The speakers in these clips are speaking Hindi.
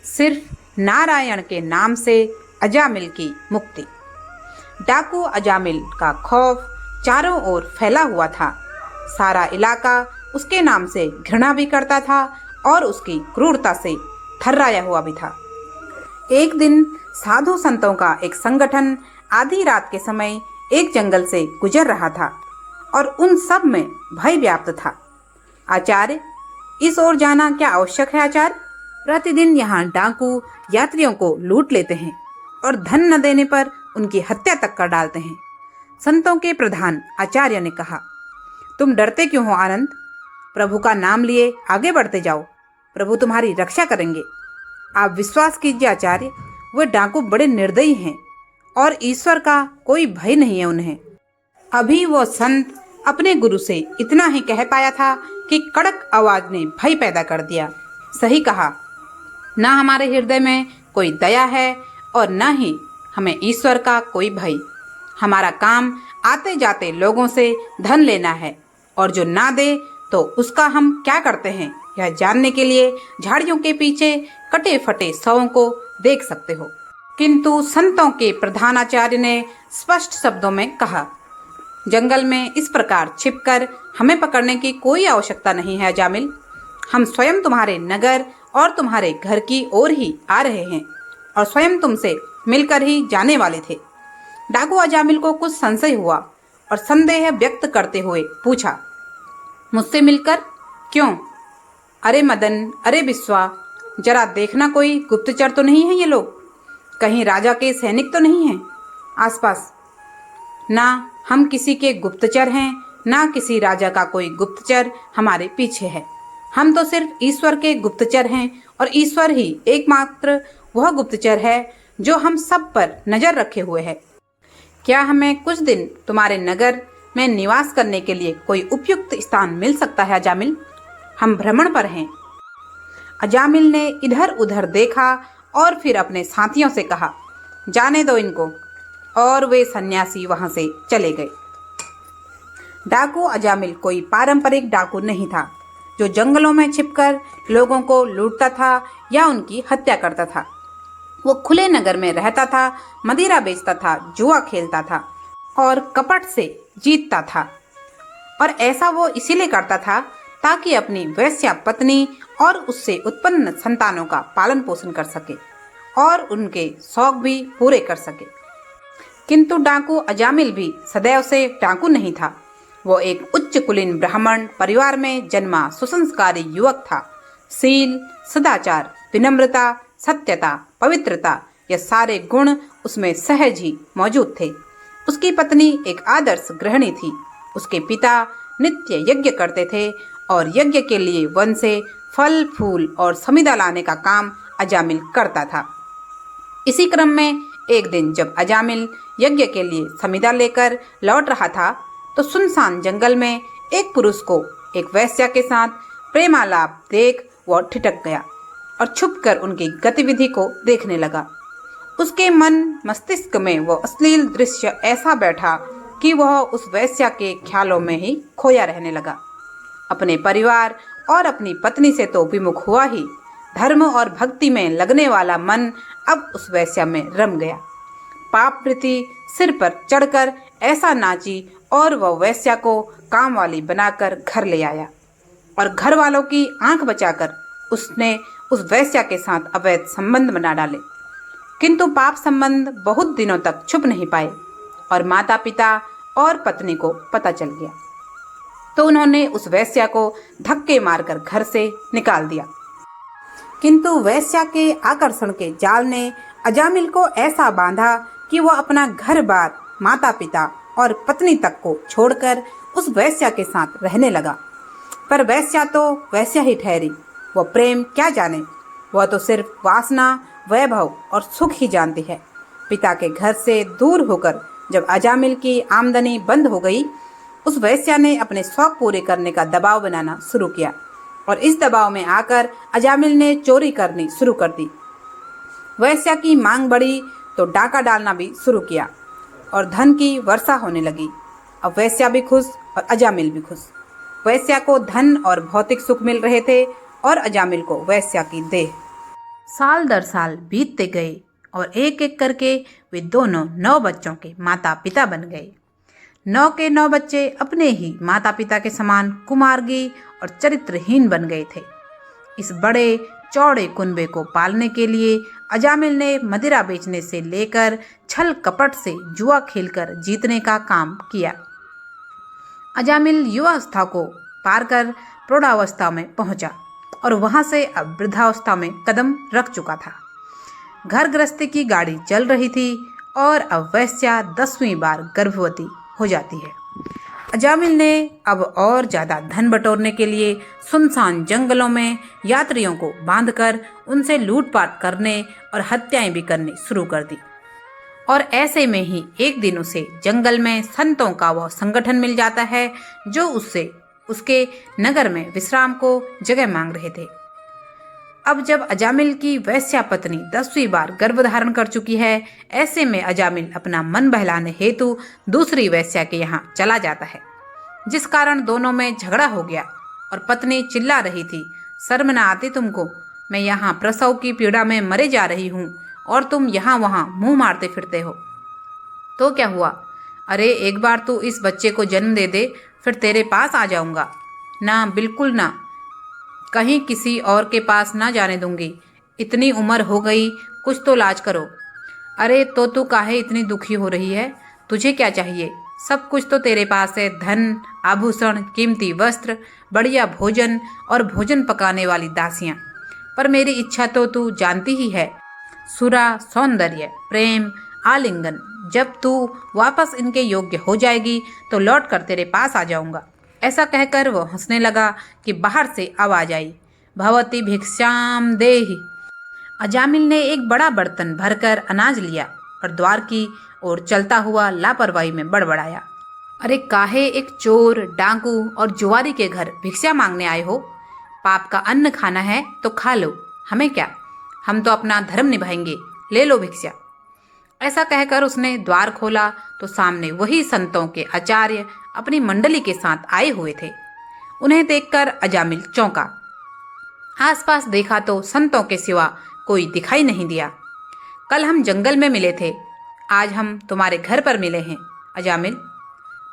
सिर्फ नारायण के नाम से अजामिल की मुक्ति। डाकू अजामिल का खौफ चारों ओर फैला हुआ था। सारा इलाका उसके नाम से घृणा भी करता था और उसकी क्रूरता से थर्राया हुआ भी था। एक दिन साधु संतों का एक संगठन आधी रात के समय एक जंगल से गुजर रहा था और उन सब में भय व्याप्त था। आचार्य, इस ओर जाना क्या आवश्यक है आचार्य? प्रतिदिन यहाँ डाकू यात्रियों को लूट लेते हैं और धन न देने पर उनकी हत्या तक कर डालते हैं। संतों के प्रधान आचार्य ने कहा, तुम डरते क्यों हो आनंद? प्रभु का नाम लिए आगे बढ़ते जाओ, प्रभु तुम्हारी रक्षा करेंगे। आप विश्वास कीजिए आचार्य, वे डाकू बड़े निर्दयी हैं और ईश्वर का कोई भय नहीं है उन्हें। अभी वो संत अपने गुरु से इतना ही कह पाया था कि कड़क आवाज ने भय पैदा कर दिया। सही कहा, ना हमारे हृदय में कोई दया है और न ही हमें ईश्वर का कोई भय। हमारा काम आते जाते लोगों से धन लेना है और जो ना दे तो उसका हम क्या करते हैं यह जानने के लिए झाड़ियों के पीछे कटे फटे शवों को देख सकते हो। किंतु संतों के प्रधानाचार्य ने स्पष्ट शब्दों में कहा, जंगल में इस प्रकार छिपकर हमें पकड़ने की कोई आवश्यकता नहीं है अजामिल। हम स्वयं तुम्हारे नगर और तुम्हारे घर की ओर ही आ रहे हैं और स्वयं तुमसे मिलकर ही जाने वाले थे। डाकू अजामिल को कुछ संशय हुआ और संदेह व्यक्त करते हुए पूछा, मुझसे मिलकर? क्यों? अरे मदन, अरे विश्वा, जरा देखना कोई गुप्तचर तो नहीं है ये लोग? कहीं राजा के सैनिक तो नहीं हैं आसपास? ना हम किसी के गुप्तचर हैं, ना किसी राजा का कोई गुप्तचर हमारे पीछे है। हम तो सिर्फ ईश्वर के गुप्तचर हैं और ईश्वर ही एकमात्र वह गुप्तचर है जो हम सब पर नजर रखे हुए है। क्या हमें कुछ दिन तुम्हारे नगर में निवास करने के लिए कोई उपयुक्त स्थान मिल सकता है अजामिल? हम भ्रमण पर हैं। अजामिल ने इधर उधर देखा और फिर अपने साथियों से कहा, जाने दो इनको, और वे सन्यासी वहां से चले गए। डाकू अजामिल कोई पारंपरिक डाकू नहीं था जो जंगलों में छिपकर लोगों को लूटता था या उनकी हत्या करता था। वो खुले नगर में रहता था, मदिरा बेचता था, जुआ खेलता था और कपट से जीतता था। और ऐसा वो इसीलिए करता था ताकि अपनी वैश्या पत्नी और उससे उत्पन्न संतानों का पालन पोषण कर सके और उनके शौक भी पूरे कर सके। किंतु डाकू अजामिल भी सदैव से डाकू नहीं था। वो एक उच्च कुलीन ब्राह्मण परिवार में जन्मा सुसंस्कारी युवक था। शील, सदाचार, विनम्रता, सत्यता, पवित्रता, ये सारे गुण उसमें सहज ही मौजूद थे। उसकी पत्नी एक आदर्श गृहिणी थी। उसके पिता नित्य यज्ञ करते थे और यज्ञ के लिए वन से फल फूल और समिधा लाने का काम अजामिल करता था। इसी क्रम में एक दिन जब अजामिल यज्ञ के लिए समिधा लेकर लौट रहा था तो सुनसान जंगल में एक पुरुष को एक वैश्या के साथ प्रेमालाप देख वह ठिठक गया और छुपकर उनकी गतिविधि को देखने लगा। उसके मन मस्तिष्क में वह अश्लील दृश्य ऐसा बैठा कि वह उस वैश्या के ख्यालों में ही खोया रहने लगा। अपने परिवार और अपनी पत्नी से तो विमुख हुआ ही, धर्म और भक्ति में लगने वाला मन अब उस वैश्या में रम गया। पाप वृत्ति सिर पर चढ़कर ऐसा नाची और वह वैश्या को काम वाली बनाकर घर ले आया और घर वालों की आंख बचाकर उसने उस वैश्या के साथ अवैध संबंध बना डाले। किंतु पाप संबंध बहुत दिनों तक छुप नहीं पाए और माता पिता और पत्नी को पता चल गया तो उन्होंने उस वैश्या को धक्के मारकर घर से निकाल दिया। किंतु वैश्या के आकर्षण के जाल ने अजामिल को ऐसा बांधा कि वह अपना घर बार, माता पिता और पत्नी तक को छोड़कर उस वैश्या के साथ रहने लगा। पर वैश्या तो वैश्या ही ठहरी। वह प्रेम क्या जाने, वह तो सिर्फ वासना, वैभव और सुख ही जानती है। पिता के घर से दूर होकर जब अजामिल की आमदनी बंद हो गई, उस वैश्या ने अपने शौक पूरे करने का दबाव बनाना शुरू किया और इस दबाव में आकर अजामिल ने चोरी करनी शुरू कर दी। वैश्या की मांग बढ़ी तो डाका डालना भी शुरू किया और धन की वर्षा होने लगी। अब वैश्या भी खुश और अजामिल भी खुश। वैश्या को धन और भौतिक सुख मिल रहे थे और अजामिल को वैश्या की देह। साल दर साल बीतते गए और एक एक करके वे दोनों 9 बच्चों के माता पिता बन गए। 9 के 9 बच्चे अपने ही माता पिता के समान कुमार्गी और चरित्रहीन बन गए थे। इस बड़े चौड़े कुनबे को पालने के लिए अजामिल ने मदिरा बेचने से लेकर छल कपट से जुआ खेलकर जीतने का काम किया। अजामिल युवावस्था को पार कर प्रौढ़ावस्था में पहुंचा और वहां से अब वृद्धावस्था में कदम रख चुका था। घर गृहस्थी की गाड़ी चल रही थी और अब वैश्या 10वीं बार गर्भवती हो जाती है। अजामिल ने अब और ज़्यादा धन बटोरने के लिए सुनसान जंगलों में यात्रियों को बांधकर उनसे लूटपाट करने और हत्याएं भी करनी शुरू कर दी। और ऐसे में ही एक दिन उसे जंगल में संतों का वह संगठन मिल जाता है जो उससे उसके नगर में विश्राम को जगह मांग रहे थे। अब जब अजामिल की वैश्या पत्नी 10वीं बार गर्भ धारण कर चुकी है, ऐसे में अजामिल अपना मन बहलाने हेतु दूसरी वैश्या के यहाँ चला जाता है, जिस कारण दोनों में झगड़ा हो गया और पत्नी चिल्ला रही थी, शर्म न आती तुमको? मैं यहाँ प्रसव की पीड़ा में मरे जा रही हूँ और तुम यहाँ वहाँ मुंह मारते फिरते हो। तो क्या हुआ? अरे एक बार तू इस बच्चे को जन्म दे दे, फिर तेरे पास आ जाऊंगा। ना, बिल्कुल ना, कहीं किसी और के पास ना जाने दूंगी। इतनी उम्र हो गई, कुछ तो लाज करो। अरे तो तू काहे इतनी दुखी हो रही है? तुझे क्या चाहिए? सब कुछ तो तेरे पास है, धन, आभूषण, कीमती वस्त्र, बढ़िया भोजन और भोजन पकाने वाली दासियां। पर मेरी इच्छा तो तू जानती ही है, सुरा, सौंदर्य, प्रेम, आलिंगन। जब तू वापस इनके योग्य हो जाएगी तो लौट कर तेरे पास आ जाऊंगा। ऐसा कहकर वो हंसने लगा कि बाहर से आवाज आई, भवती भिक्षाम देहि। अजामिल ने एक बड़ा बर्तन भरकर अनाज लिया और द्वार की ओर चलता हुआ लापरवाही में बड़बड़ाया, अरे काहे एक चोर, डाकू और जुआरी के घर भिक्षा मांगने आए हो? पाप का अन्न खाना है तो खा लो, हमें क्या, हम तो अपना धर्म निभाएंगे, ले लो भिक्षा। ऐसा कहकर उसने द्वार खोला तो सामने वही संतों के आचार्य अपनी मंडली के साथ आए हुए थे। उन्हें देखकर अजामिल चौंका। आसपास देखा तो संतों के सिवा कोई दिखाई नहीं दिया। कल हम जंगल में मिले थे, आज हम तुम्हारे घर पर मिले हैं। अजामिल,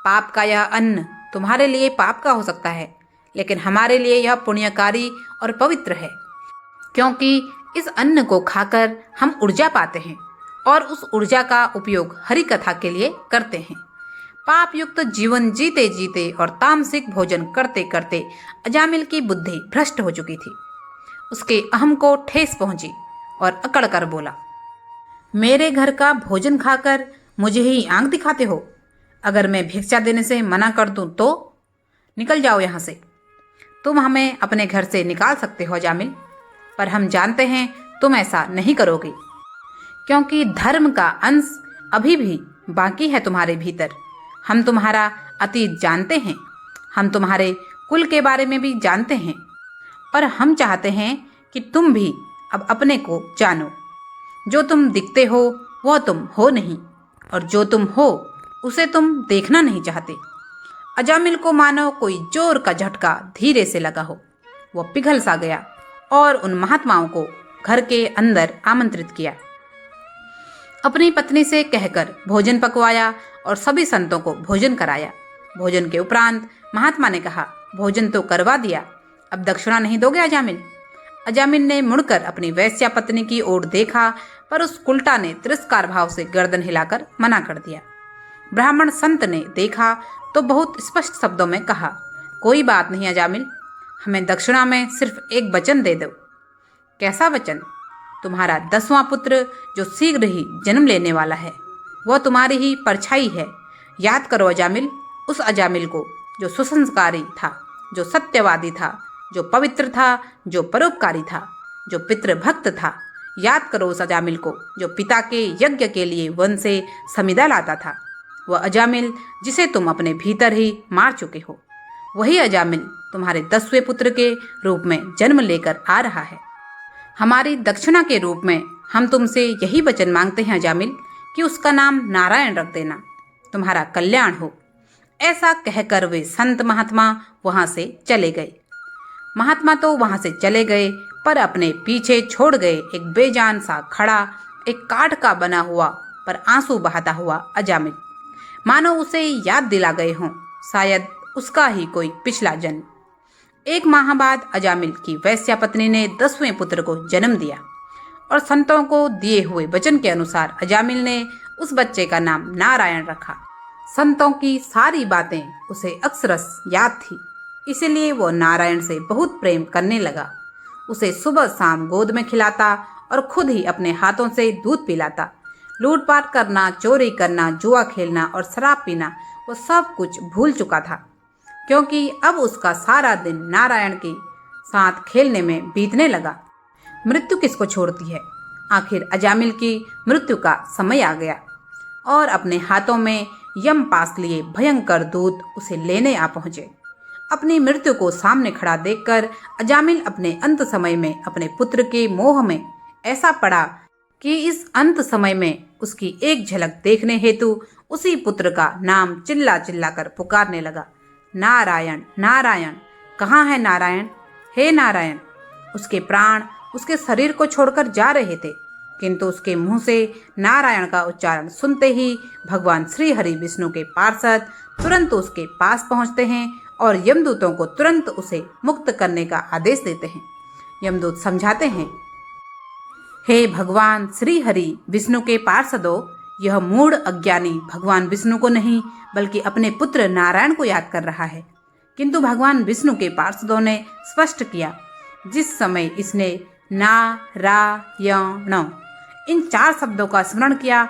पाप का यह अन्न तुम्हारे लिए पाप का हो सकता है, लेकिन हमारे लिए यह पुण्यकारी और पवित्र है, क्योंकि इस अन्न को खाकर हम ऊर्जा पाते हैं और उस ऊर्जा का उपयोग हरि कथा के लिए करते हैं। पाप युक्त जीवन जीते जीते और तामसिक भोजन करते करते अजामिल की बुद्धि भ्रष्ट हो चुकी थी। उसके अहम को ठेस पहुंची और अकड़ कर बोला, मेरे घर का भोजन खाकर मुझे ही आंख दिखाते हो? अगर मैं भिक्षा देने से मना कर दूं तो? निकल जाओ यहाँ से। तुम हमें अपने घर से निकाल सकते हो अजामिल, पर हम जानते हैं तुम ऐसा नहीं करोगे, क्योंकि धर्म का अंश अभी भी बाकी है तुम्हारे भीतर। हम तुम्हारा अतीत जानते हैं, हम तुम्हारे कुल के बारे में भी जानते हैं, पर हम चाहते हैं कि तुम भी अब अपने को जानो। जो तुम दिखते हो वह तुम हो नहीं, और जो तुम हो उसे तुम देखना नहीं चाहते। अजामिल को मानो कोई जोर का झटका धीरे से लगा हो। वह पिघल सा गया और उन महात्माओं को घर के अंदर आमंत्रित किया। अपनी पत्नी से कहकर भोजन पकवाया और सभी संतों को भोजन कराया। भोजन के उपरांत महात्मा ने कहा, भोजन तो करवा दिया, अब दक्षिणा नहीं दोगे अजामिल? अजामिल ने मुड़कर अपनी वैश्या पत्नी की ओर देखा, पर उस उल्टा ने तिरस्कार भाव से गर्दन हिलाकर मना कर दिया। ब्राह्मण संत ने देखा तो बहुत स्पष्ट शब्दों में कहा, कोई बात नहीं अजामिल, हमें दक्षिणा में सिर्फ एक वचन दे दो। कैसा वचन? तुम्हारा 10वां पुत्र जो शीघ्र ही जन्म लेने वाला है, वह तुम्हारी ही परछाई है। याद करो अजामिल, उस अजामिल को जो सुसंस्कारी था, जो सत्यवादी था, जो पवित्र था, जो परोपकारी था, जो पितृभक्त था। याद करो उस अजामिल को जो पिता के यज्ञ के लिए वन से समिधा लाता था। वह अजामिल जिसे तुम अपने भीतर ही मार चुके हो, वही अजामिल तुम्हारे 10वें पुत्र के रूप में जन्म लेकर आ रहा है। हमारी दक्षिणा के रूप में हम तुमसे यही वचन मांगते हैं अजामिल कि उसका नाम नारायण रख देना, तुम्हारा कल्याण हो। ऐसा कहकर वे संत महात्मा वहां से चले गए। महात्मा तो वहां से चले गए, पर अपने पीछे छोड़ गए एक बेजान सा खड़ा, एक काठ का बना हुआ पर आंसू बहाता हुआ अजामिल, मानो उसे याद दिला गए हों शायद उसका ही कोई पिछला जन्म। 1 माह बाद अजामिल की वैश्या पत्नी ने 10वें पुत्र को जन्म दिया और संतों को दिए हुए वचन के अनुसार अजामिल ने उस बच्चे का नाम नारायण रखा। संतों की सारी बातें उसे अक्षरश याद थी, इसलिए वो नारायण से बहुत प्रेम करने लगा। उसे सुबह शाम गोद में खिलाता और खुद ही अपने हाथों से दूध पिलाता। लूटपाट करना, चोरी करना, जुआ खेलना और शराब पीना वो सब कुछ भूल चुका था, क्योंकि अब उसका सारा दिन नारायण के साथ खेलने में बीतने लगा। मृत्यु किसको छोड़ती है। आखिर अजामिल की मृत्यु का समय आ गया और अपने हाथों में यम पास लिए भयंकर दूत उसे लेने आ पहुंचे। अपनी मृत्यु को सामने खड़ा देखकर अजामिल अपने अंत समय में अपने पुत्र के मोह में ऐसा पड़ा कि इस अंत समय में उसकी एक झलक देखने हेतु उसी पुत्र का नाम चिल्ला चिल्ला कर पुकारने लगा, नारायण नारायण, कहाँ है नारायण, हे नारायण। उसके प्राण उसके शरीर को छोड़कर जा रहे थे, किंतु उसके मुंह से नारायण का उच्चारण सुनते ही भगवान श्री हरि विष्णु के पार्षद तुरंत उसके पास पहुंचते हैं और यमदूतों को तुरंत उसे मुक्त करने का आदेश देते हैं। यमदूत समझाते हैं, हे भगवान श्री हरि विष्णु के पार्षदों, यह मूढ़ अज्ञानी भगवान विष्णु को नहीं बल्कि अपने पुत्र नारायण को याद कर रहा है। किंतु भगवान विष्णु के पार्षदों ने स्पष्ट किया, जिस समय इसने नारायण इन 4 शब्दों का स्मरण किया,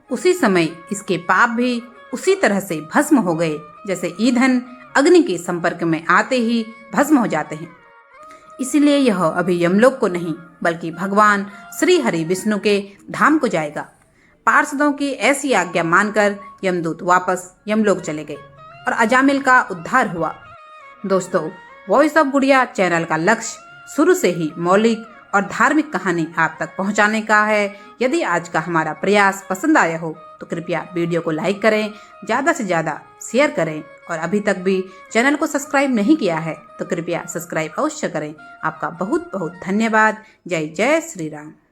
उसी समय इसके पाप भी उसी तरह से भस्म हो गए जैसे ईंधन अग्नि के संपर्क में आते ही भस्म हो जाते हैं। इसलिए यह अभी यमलोक को नहीं बल्कि भगवान श्री हरि विष्णु के धाम को जाएगा। पार्षदों की ऐसी आज्ञा मानकर यमदूत वापस यमलोक चले गए और अजामिल का उद्धार हुआ। दोस्तों, वॉइस ऑफ गुड़िया चैनल का लक्ष्य शुरू से ही मौलिक और धार्मिक कहानी आप तक पहुंचाने का है। यदि आज का हमारा प्रयास पसंद आया हो तो कृपया वीडियो को लाइक करें, ज़्यादा से ज़्यादा शेयर करें और अभी तक भी चैनल को सब्सक्राइब नहीं किया है तो कृपया सब्सक्राइब अवश्य करें। आपका बहुत बहुत धन्यवाद। जय जय श्री राम।